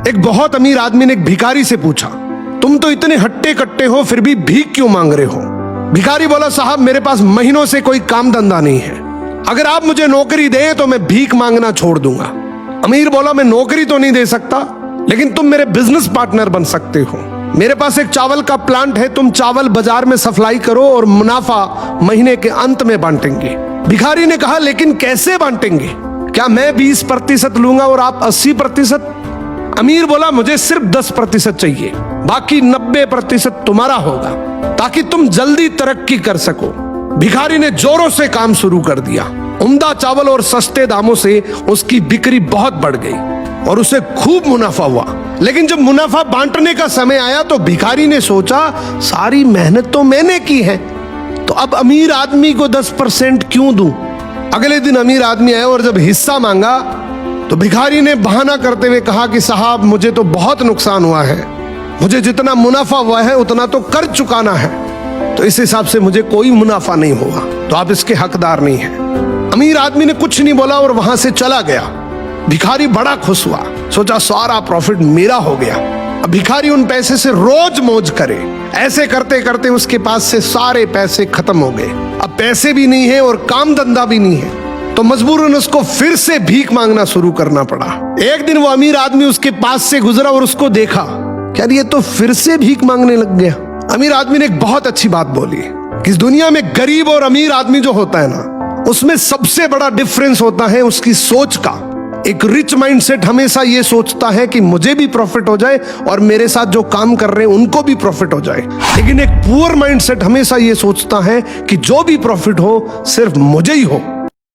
एक बहुत अमीर आदमी ने एक भिखारी से पूछा, तुम तो इतने हट्टे कट्टे हो फिर भी भीख क्यों मांग रहे हो? भिखारी बोला, साहब मेरे पास महीनों से कोई काम धंधा नहीं है, अगर आप मुझे नौकरी दें तो मैं भीख मांगना छोड़ दूंगा। अमीर बोला, मैं नौकरी तो नहीं दे सकता, लेकिन तुम मेरे बिजनेस पार्टनर बन सकते हो। मेरे पास एक चावल का प्लांट है, तुम चावल बाजार में सप्लाई करो और मुनाफा महीने के अंत में बांटेंगे। भिखारी ने कहा, लेकिन कैसे बांटेंगे? क्या मैं 20% लूंगा और आप 80%? अमीर बोला, मुझे सिर्फ 10% चाहिए, बाकी 90% तुम्हारा होगा, ताकि तुम जल्दी तरक्की कर सको। भिखारी ने जोरों से काम शुरू कर दिया। उम्दा चावल और सस्ते दामों से उसकी बिक्री बहुत बढ़ गई और उसे खूब मुनाफा हुआ। लेकिन जब मुनाफा बांटने का समय आया तो भिखारी ने सोचा, सारी मेहनत तो मैंने की है, तो अब अमीर आदमी को 10% क्यों दूं? अगले दिन अमीर आदमी आया और जब हिस्सा मांगा तो भिखारी ने बहाना करते हुए कहा कि साहब मुझे तो बहुत नुकसान हुआ है, मुझे जितना मुनाफा हुआ है उतना तो कर चुकाना है, तो इस हिसाब से मुझे कोई मुनाफा नहीं होगा, तो आप इसके हकदार नहीं हैं। अमीर आदमी ने कुछ नहीं बोला और वहां से चला गया। भिखारी बड़ा खुश हुआ, सोचा सारा प्रॉफिट मेरा हो गया। अब भिखारी उन पैसे से रोज मौज करे। ऐसे करते करते उसके पास से सारे पैसे खत्म हो गए। अब पैसे भी नहीं है और काम धंधा भी नहीं है, तो मजबूरन उसको फिर से भीख मांगना शुरू करना पड़ा। एक दिन वो अमीर आदमी उसके पास से गुजरा और उसको देखा, क्या ये तो फिर से भीख मांगने लग गया। अमीर आदमी ने एक बहुत अच्छी बात बोली कि इस दुनिया में गरीब और अमीर आदमी जो होता है ना, उसमें सबसे बड़ा डिफरेंस होता है उसकी सोच का। एक रिच माइंडसेट हमेशा ये सोचता है कि मुझे भी प्रॉफिट हो जाए और मेरे साथ जो काम कर रहे हैं उनको भी प्रॉफिट हो जाए, लेकिन एक पुअर माइंडसेट हमेशा ये सोचता है कि जो भी प्रॉफिट हो सिर्फ मुझे ही हो।